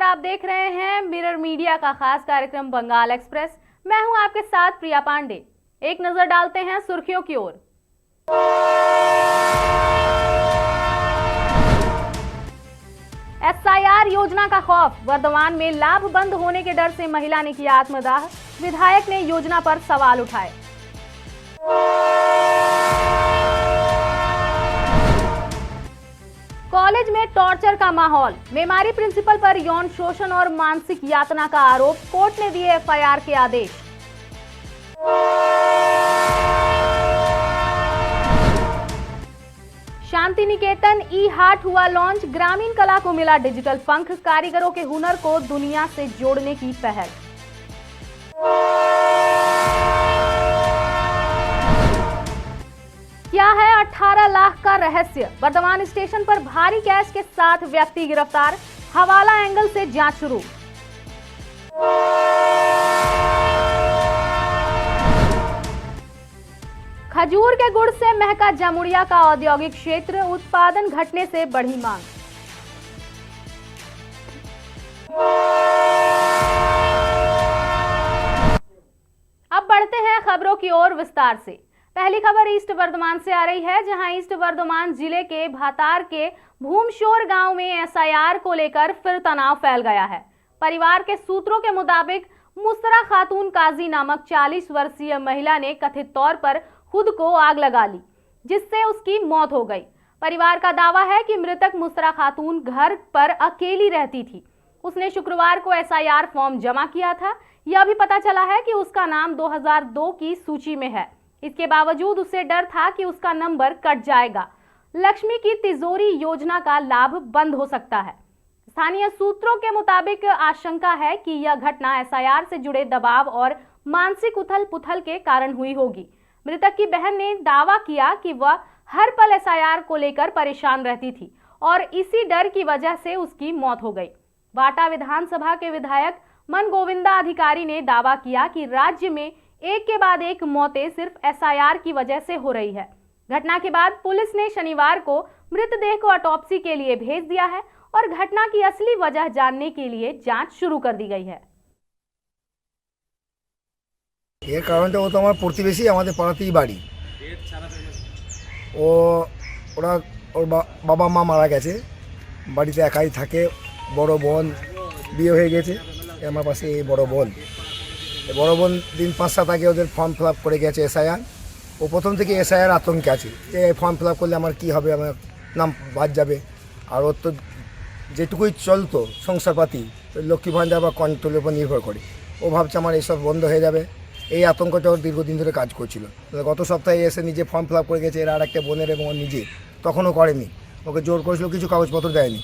आप देख रहे हैं मिरर मीडिया का खास कार्यक्रम बंगाल एक्सप्रेस। मैं हूं आपके साथ प्रिया पांडे। एक नजर डालते हैं सुर्खियों की ओर। एसआईआर योजना का खौफ, वर्धमान में लाभ बंद होने के डर से महिला ने किया आत्मदाह। विधायक ने योजना पर सवाल उठाए। कॉलेज में टॉर्चर का माहौल, मेमारी प्रिंसिपल पर यौन शोषण और मानसिक यातना का आरोप, कोर्ट ने दिए एफआईआर के आदेश। शांति निकेतन ई हाट हुआ लॉन्च, ग्रामीण कला को मिला डिजिटल पंख, कारीगरों के हुनर को दुनिया से जोड़ने की पहल। क्या है 18 लाख का रहस्य, वर्धमान स्टेशन पर भारी कैश के साथ व्यक्ति गिरफ्तार, हवाला एंगल से जांच शुरू। खजूर के गुड़ से महका जामुड़िया का औद्योगिक क्षेत्र, उत्पादन घटने से बढ़ी मांग। अब बढ़ते हैं खबरों की ओर विस्तार से। पहली खबर ईस्ट वर्धमान से आ रही है, जहां ईस्ट वर्धमान जिले के भातार के भूमशोर गांव में एसआईआर को लेकर फिर तनाव फैल गया है। परिवार के सूत्रों के मुताबिक मुस्तरा खातून काजी नामक 40 वर्षीय महिला ने कथित तौर पर खुद को आग लगा ली, जिससे उसकी मौत हो गई। परिवार का दावा है कि मृतक मुस्तरा खातून घर पर अकेली रहती थी। उसने शुक्रवार को एसआईआर फॉर्म जमा किया था। यह भी पता चला है कि उसका नाम 2002 की सूची में है। इसके बावजूद उसे डर था कि उसका नंबर कट जाएगा। लक्ष्मी की तिजोरी योजना का लाभ बंद हो सकता है। स्थानीय सूत्रों के मुताबिक आशंका है कि यह घटना एसआईआर से जुड़े दबाव और मानसिक उथल-पुथल के कारण हुई होगी। मृतक की बहन ने दावा किया कि वह हर पल एसआईआर को लेकर परेशान रहती थी और इसी डर की वजह से उसकी मौत हो गई। वाटा विधानसभा के विधायक मन गोविंदा अधिकारी ने दावा किया कि राज्य में एक के बाद एक मौतें सिर्फ एसआईआर की वजह से हो रही है। घटना के बाद पुलिस ने शनिवार को मृतदेह को ऑटोप्सी के लिए भेज दिया है और घटना की असली वजह जानने के लिए जांच शुरू कर दी गई है। এর কারণটা ও তো আমার প্রতিবেশী, আমাদের পাড়াতেই বাড়ি। ওরা ওর বাবা মা মারা গেছে, বাড়িতে একাই থাকে। বড় বোন বিয়ে হয়ে গেছে, আমার পাশে এই বড় বোন দিন 5-7 আগে ওদের ফর্ম ফিল আপ করে গেছে এসআইআর। ও প্রথম থেকে এসআইআর আতঙ্কে আছে যে ফর্ম ফিল আপ করলে আমার কী হবে, আমার নাম বাদ যাবে। আর ওর তো যেটুকুই চলতো সংসারপাতি লক্ষ্মী ভাণ্ডার বা কন্ট্রোলের উপর নির্ভর করে, ও ভাবছে আমার এইসব বন্ধ হয়ে যাবে। এই আতঙ্কটা ওর দীর্ঘদিন ধরে কাজ করছিল। গত সপ্তাহে এসে নিজে ফর্ম ফিল আপ করে গেছে। এর আর একটা বোনের এবং ওর নিজে তখনও করেনি, ওকে জোর করেছিল, কিছু কাগজপত্র দেয়নি।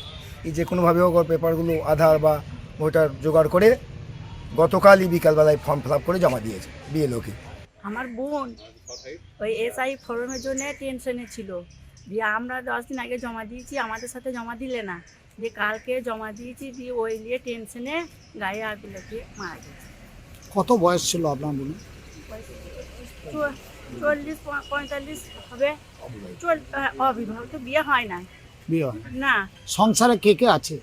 এই যে কোনোভাবে হোক ওর পেপারগুলো আধার বা ভোটার জোগাড় করে গতকালই বিকালবেলায় ফর্ম ফিল আপ করে জমা দিয়েছে বিএলওকে। আমার বোন ওই এসআই ফর্মের জন্য টেনশনে ছিল, দিয়ে আমরা 10 দিন আগে জমা দিয়েছি, আমাদের সাথে জমা দিলে না, দিয়ে কালকে জমা দিয়েছি, দিয়ে ওই নিয়ে টেনশনে গায়ে আগুন লাগিয়ে মারা গেছে। কত বয়স ছিল আপনার বোন? 40-45 হবে। অবিবাহিত, বিয়ে হয় না। বিয়ে না। সংসারে কে কে আছে?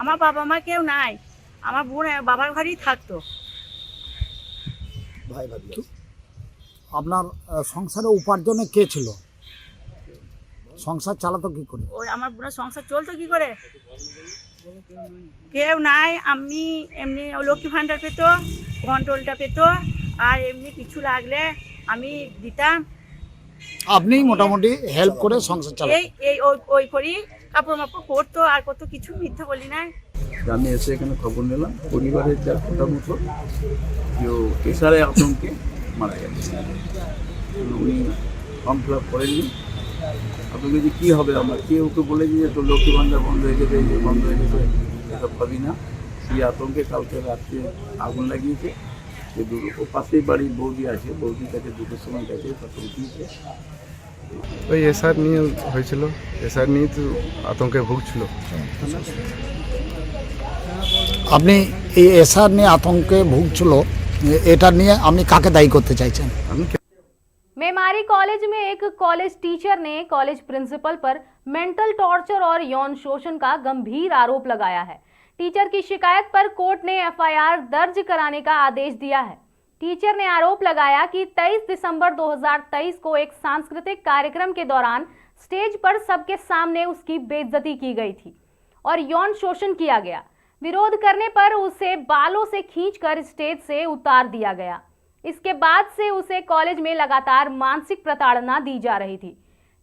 আমার বাবা মা কেউ নাই, আমার বোন বাবার ঘরেই থাকতো। আপনার সংসারে উপার্জনে কে ছিল? সংসার চালাতো কি করে? ওই আমার বোনের সংসার চলতো কি করে? কেউ নাই। আমি এমনি লক্ষ্মী ভাণ্ডার পেতো, কন্ট্রোলটা পেতো, আর এমনি কিছু লাগলে আমি দিতাম। আপনি মোটামুটি হেল্প করে সংসার চালাতেন? এই ওই করি, কাপড় মাপড় করতো আর কত কিছু, মিথ্যা বলি নাই। আমি এসে এখানে খবর নিলাম পরিবারের যা কথা মতো কেউ প্রেসারে আতঙ্কে মারা গেছে। উনি ফর্ম ফিল আপ করেননি। আপনাকে যে কী হবে, আমরা কে ওকে বলেছি যে তোর লক্ষ্মী ভাণ্ডার বন্ধ হয়ে গেছে, বন্ধ হয়ে গেছে, এসব ভাবি না। সেই আতঙ্কে কালকে রাত্রে আগুন লাগিয়েছে। ও পাশেই বাড়ির বৌদি আছে, বৌদির কাছে 2টোর সময় গেছে, তাকে উঠিয়েছে। ওই এসআর নিয়ে হয়েছিল, এসআর নিয়ে তো আতঙ্কে ভুগছিল। আপনি এই এসআর নিয়ে আতঙ্কে ভুগছিল, এটা নিয়ে আপনি কাকে দায়ী করতে চাইছেন? मेमारी कॉलेज में एक कॉलेज टीचर ने कॉलेज प्रिंसिपल पर मेंटल टॉर्चर और यौन शोषण का गंभीर आरोप लगाया है। टीचर की शिकायत पर कोर्ट ने एफआईआर दर्ज कराने का आदेश दिया है। टीचर ने आरोप लगाया कि 23 दिसंबर 2023 को एक सांस्कृतिक कार्यक्रम के दौरान स्टेज पर सबके सामने उसकी बेइज्जती की गई थी और यौन शोषण किया गया। विरोध करने पर उसे बालों से खींचकर स्टेज से उतार दिया गया। इसके बाद से उसे कॉलेज में लगातार मानसिक प्रताड़ना दी जा रही थी।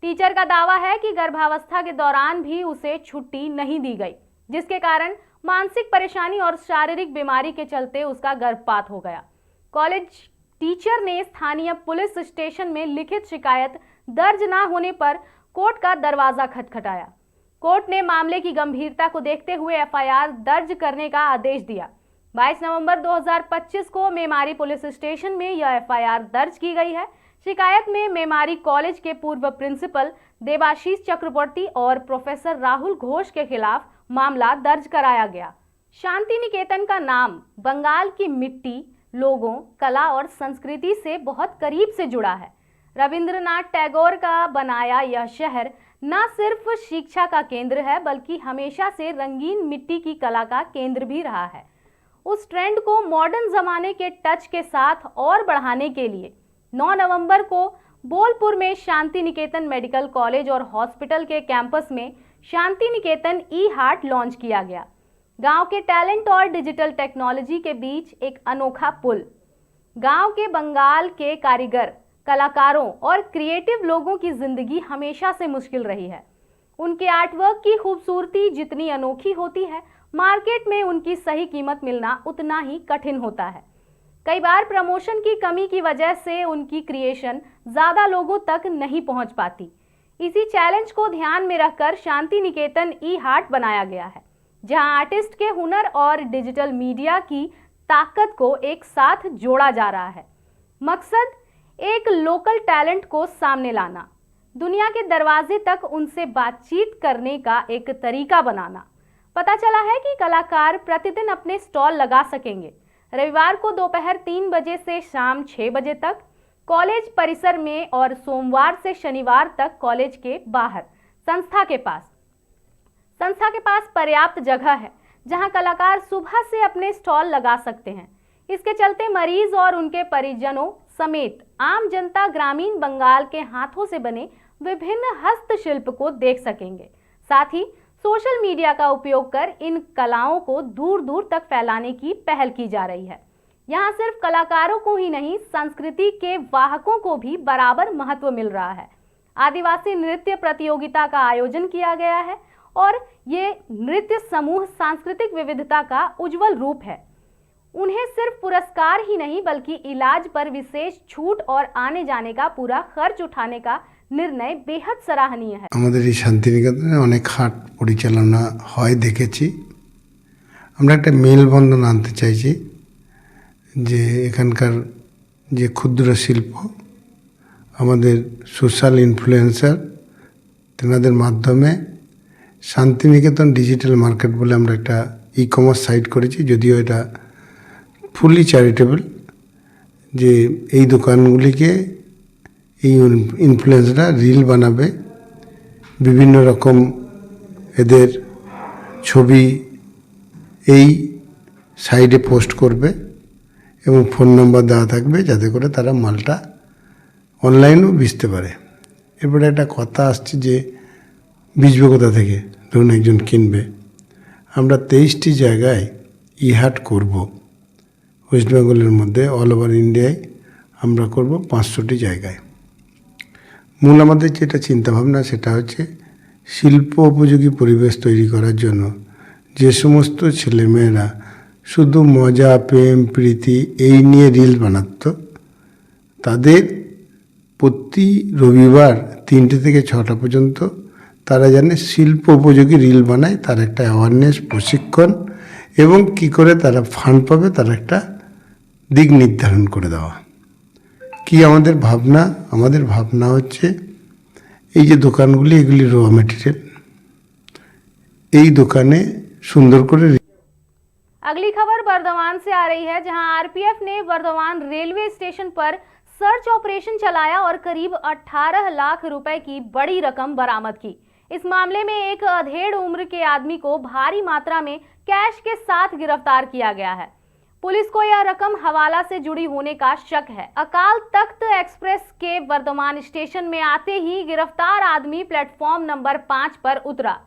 टीचर का दावा है कि गर्भावस्था के दौरान भी उसे छुट्टी नहीं दी गई, जिसके कारण मानसिक परेशानी और शारीरिक बीमारी के चलते उसका गर्भपात हो गया। कॉलेज टीचर ने स्थानीय पुलिस स्टेशन में लिखित शिकायत दर्ज न होने पर कोर्ट का दरवाजा खटखटाया। कोर्ट ने मामले की गंभीरता को देखते हुए एफआईआर दर्ज करने का आदेश दिया। 22 नवंबर 2025 को मेमारी पुलिस स्टेशन में यह एफआईआर दर्ज की गई है। शिकायत में मेमारी कॉलेज के पूर्व प्रिंसिपल देवाशीष चक्रवर्ती और प्रोफेसर राहुल घोष के खिलाफ मामला दर्ज कराया गया। शांति निकेतन का नाम बंगाल की मिट्टी, लोगों, कला और संस्कृति से बहुत करीब से जुड़ा है। रविंद्रनाथ टैगोर का बनाया यह शहर न सिर्फ शिक्षा का केंद्र है, बल्कि हमेशा से रंगीन मिट्टी की कला का केंद्र भी रहा है। उस ट्रेंड को मॉडर्न जमाने के टच के साथ और बढ़ाने के लिए 9 नवंबर को बोलपुर में शांति निकेतन मेडिकल कॉलेज और हॉस्पिटल के कैंपस में शांति निकेतन ई-हार्ट लॉन्च किया गया। गांव के टैलेंट और डिजिटल टेक्नोलॉजी के बीच एक अनोखा पुल। गांव के बंगाल के कारीगर, कलाकारों और क्रिएटिव लोगों की जिंदगी हमेशा से मुश्किल रही है। उनके आर्टवर्क की खूबसूरती जितनी अनोखी होती है, मार्केट में उनकी सही कीमत मिलना उतना ही कठिन होता है। कई बार प्रमोशन की कमी की वजह से उनकी क्रिएशन ज्यादा लोगों तक नहीं पहुंच पाती। इसी चैलेंज को ध्यान में रखकर शांति निकेतन ई-हार्ट बनाया गया है, जहां आर्टिस्ट के हुनर और डिजिटल मीडिया की ताकत को एक साथ जोड़ा जा रहा है। मकसद एक लोकल टैलेंट को सामने लाना, दुनिया के दरवाजे तक उनसे बातचीत करने का एक तरीका बनाना। पता चला है कि कलाकार प्रतिदिन अपने स्टॉल लगा सकेंगे। रविवार को दोपहर 3 बजे से शाम 6 बजे तक कॉलेज परिसर में और सोमवार से शनिवार तक कॉलेज के बाहर संस्था के पास पर्याप्त जगह है, जहां कलाकार सुबह से अपने स्टॉल लगा सकते हैं। इसके चलते मरीज और उनके परिजनों समेत आम जनता ग्रामीण बंगाल के हाथों से बने विभिन्न हस्तशिल्प को देख सकेंगे। साथ ही सोशल मीडिया का उपयोग कर इन कलाओं को दूर दूर तक फैलाने की पहल की जा रही है। यहाँ सिर्फ कलाकारों को ही नहीं, संस्कृति के वाहकों को भी बराबर महत्व मिल रहा है। आदिवासी नृत्य प्रतियोगिता का आयोजन किया गया है और ये नृत्य समूह सांस्कृतिक विविधता का उज्जवल रूप है। उन्हें सिर्फ पुरस्कार ही नहीं, बल्कि इलाज पर विशेष छूट और आने जाने का पूरा खर्च उठाने का निर्णय बेहद सराहनीय है। আমাদের এই শান্তিনিকেতনে অনেক হাট পরিচালনা হয় দেখেছি। আমরা একটা মেলবন্ধন আনতে চাইছি যে এখানকার যে ক্ষুদ্র শিল্প, আমাদের সোশ্যাল ইনফ্লুয়েন্সার, তেনাদের মাধ্যমে শান্তিনিকেতন ডিজিটাল মার্কেট বলে আমরা একটা ই-কমার্স সাইট করেছি। যদিও এটা ফুলি চ্যারিটেবল, যে এই দোকানগুলিকে এই ইনফ্লুয়েন্সাররা রিল বানাবে, বিভিন্ন রকম এদের ছবি এই সাইডে পোস্ট করবে এবং ফোন নাম্বার দেওয়া থাকবে, যাতে করে তারা মালটা অনলাইনেও বেচতে পারে। এরপরে একটা কথা আসছে যে বেচবে কোথা থেকে, ধরুন একজন কিনবে। আমরা 23টি জায়গায় ই-হাট করব ওয়েস্ট বেঙ্গলের মধ্যে, অল ওভার ইন্ডিয়ায় আমরা করব 500টি জায়গায়। মূল আমাদের যেটা চিন্তাভাবনা সেটা হচ্ছে শিল্প উপযোগী পরিবেশ তৈরি করার জন্য যে সমস্ত ছেলেমেয়েরা শুধু মজা, প্রেম, প্রীতি এই নিয়ে রিল বানাতো, তাদের প্রতি রবিবার 3টে থেকে 6টা পর্যন্ত তারা জানে শিল্প উপযোগী রিল বানায়, তার একটা অ্যাওয়ারনেস, প্রশিক্ষণ এবং কি করে তারা ফান্ড পাবে তার একটা দিক নির্ধারণ করে দেওয়া। কি আমাদের ভাবনা? আমাদের ভাবনা হচ্ছে এই যে দোকানগুলি, এগুলি র মেটেরিয়াল, এই দোকানে সুন্দর করে। अगली खबर बर्दवान से आ रही है, जहां आरपीएफ ने बर्दवान रेलवे स्टेशन पर सर्च ऑपरेशन चलाया और करीब 18 लाख रुपए की बड़ी रकम बरामद की। इस मामले में एक अधेड़ उम्र के आदमी को भारी मात्रा में कैश के साथ गिरफ्तार किया गया है। पुलिस को यह रकम हवाला से जुड़ी होने का शक है। अकाल तख्त एक्सप्रेस के वर्धमान स्टेशन में आते ही गिरफ्तार आदमी प्लेटफॉर्म नंबर 5 पर उतरा।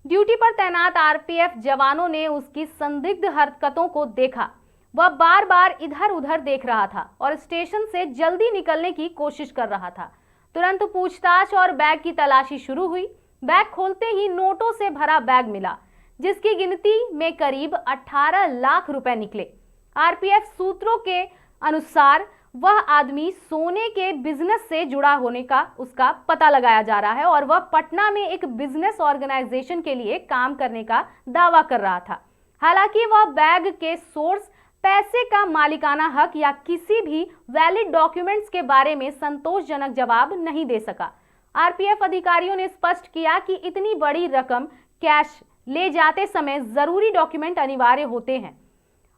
ड्यूटी पर तैनात आरपीएफ जवानों ने उसकी संदिग्ध हरकतों को देखा। वह बार बार इधर उधर देख रहा था और स्टेशन से जल्दी निकलने की कोशिश कर रहा था। तुरंत पूछताछ और बैग की तलाशी शुरू हुई। बैग खोलते ही नोटों से भरा बैग मिला, जिसकी गिनती में करीब 18 लाख रुपए निकले। आरपीएफ सूत्रों के अनुसार वह आदमी सोने के बिजनेस से जुड़ा होने का उसका पता लगाया जा रहा है और वह पटना में एक बिजनेस ऑर्गेनाइजेशन के लिए काम करने का दावा कर रहा था। हालांकि वह बैग के सोर्स, पैसे का मालिकाना हक या किसी भी वैलिड डॉक्यूमेंट्स के बारे में संतोषजनक जवाब नहीं दे सका। आरपीएफ अधिकारियों ने स्पष्ट किया कि इतनी बड़ी रकम कैश ले जाते समय जरूरी डॉक्यूमेंट अनिवार्य होते हैं।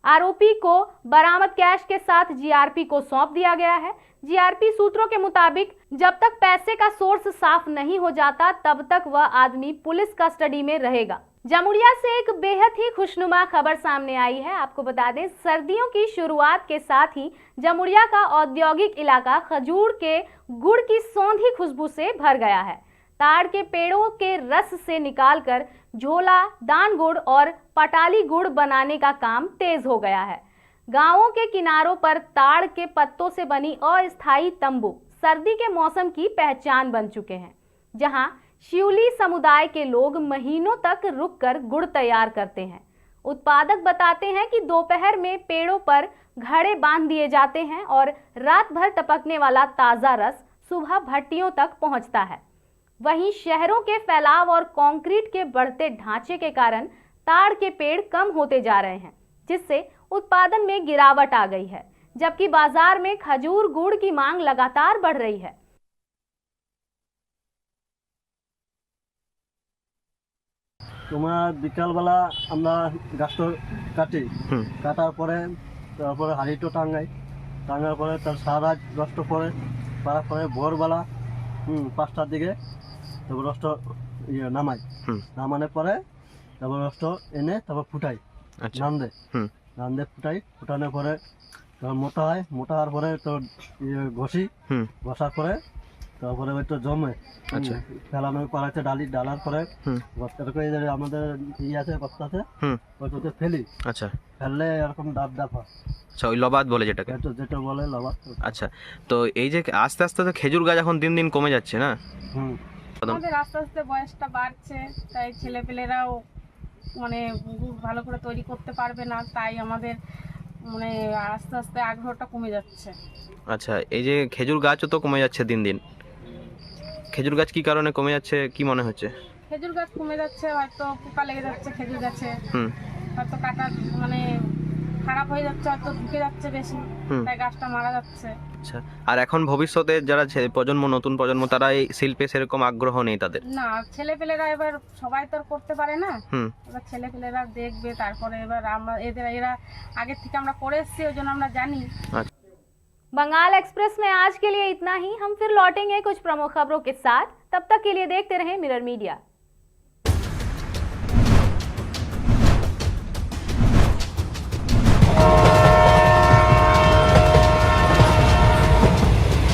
आरोपी को बरामद कैश के साथ जीआरपी को सौंप दिया गया है। जीआरपी सूत्रों के मुताबिक जब तक पैसे का सोर्स साफ नहीं हो जाता तब तक वह आदमी पुलिस कस्टडी में रहेगा। जमुड़िया से एक बेहद ही खुशनुमा खबर सामने आई है। आपको बता दें, सर्दियों की शुरुआत के साथ ही जमुड़िया का औद्योगिक इलाका खजूर के गुड़ की सौंधी खुशबू से भर गया है। ताड़ के पेड़ों के रस से निकालकर झोला, दान गुड़ और पटाली गुड़ बनाने का काम तेज हो गया है। गांवों के किनारों पर ताड़ के पत्तों से बनी अस्थायी तंबू सर्दी के मौसम की पहचान बन चुके हैं, जहां शिवली समुदाय के लोग महीनों तक रुककर गुड़ तैयार करते हैं। उत्पादक बताते हैं कि दोपहर में पेड़ों पर घड़े बांध दिए जाते हैं और रात भर टपकने वाला ताजा रस सुबह भट्टियों तक पहुंचता है। वहीं शहरों के फैलाव और कंक्रीट के बढ़ते ढांचे के कारण ताड़ के पेड़ कम होते जा रहे हैं, जिससे उत्पादन में गिरावट आ गई है, जबकि बाजार में खजूर गुड़ की मांग लगातार बढ़ रही है। তোমার বিকালবেলা আমরা গাছটা কাটি, কাটার পরে তারপরে হাঁড়িটা টাঙার পরে তার সারা রসটা পাড়ার পরে ভোরবেলা 5টার দিকে তারপর রসটা নামাই, নামানোর পরে তারপর রসটা এনে তারপর ফুটাই, রান্ধে ফুটানোর পরে তারপর মোটা হয়, মোটা হওয়ার পরে তো ঘষার পরে তারপরে ওইটা জমে ফেলানোর পর আছে ডালার পরে বস্তাটা করে আমাদের আছে বস্তাতে ওইটাতে ফেলি। আচ্ছা, ফেললে এরকম ডাব হয়। আচ্ছা, ওই লবাদ বলে যেটা বলে লবাদ। আচ্ছা, তো এই যে আস্তে আস্তে তো খেজুর গাছ এখন দিন দিন কমে যাচ্ছে না? আমাদের আস্তে আস্তে বয়সটা বাড়ছে, তাই ছেলেপেলেরাও মানে গুড় ভালো করে তৈরি করতে পারবে না, তাই আমাদের মানে আস্তে আস্তে আগ্রহটা কমে যাচ্ছে। আচ্ছা, এই যে খেজুর গাছও তো কমে যাচ্ছে দিন দিন, খেজুর গাছ কি কারণে কমে যাচ্ছে কি মনে হচ্ছে? খেজুর গাছ কমে যাচ্ছে, হয়তো পোকা লেগে যাচ্ছে খেজুর গাছে, হয়তো কাটা মানে খারাপ হয়ে যাচ্ছে, হয়তো ঢুকে যাচ্ছে বেশি, তাই গাছটা মারা যাচ্ছে। আচ্ছা, আর এখন ভবিষ্যতে যারা নতুন প্রজন্ম তারা এই শিল্পে সেরকম আগ্রহ নেই তাদের? না, ছেলেপেলেরা এবার সবাই তো করতে পারে না, এবার ছেলেপেলেরা দেখবে, তারপরে এবার আমরা এরা আগের থেকে আমরা করে এসেছি, ওই জন্য আমরা জানি। बंगाल एक्सप्रेस में आज के लिए इतना ही। हम फिर लौटेंगे कुछ प्रमुख खबरों के साथ। तब तक के लिए देखते रहें मिरर मीडिया।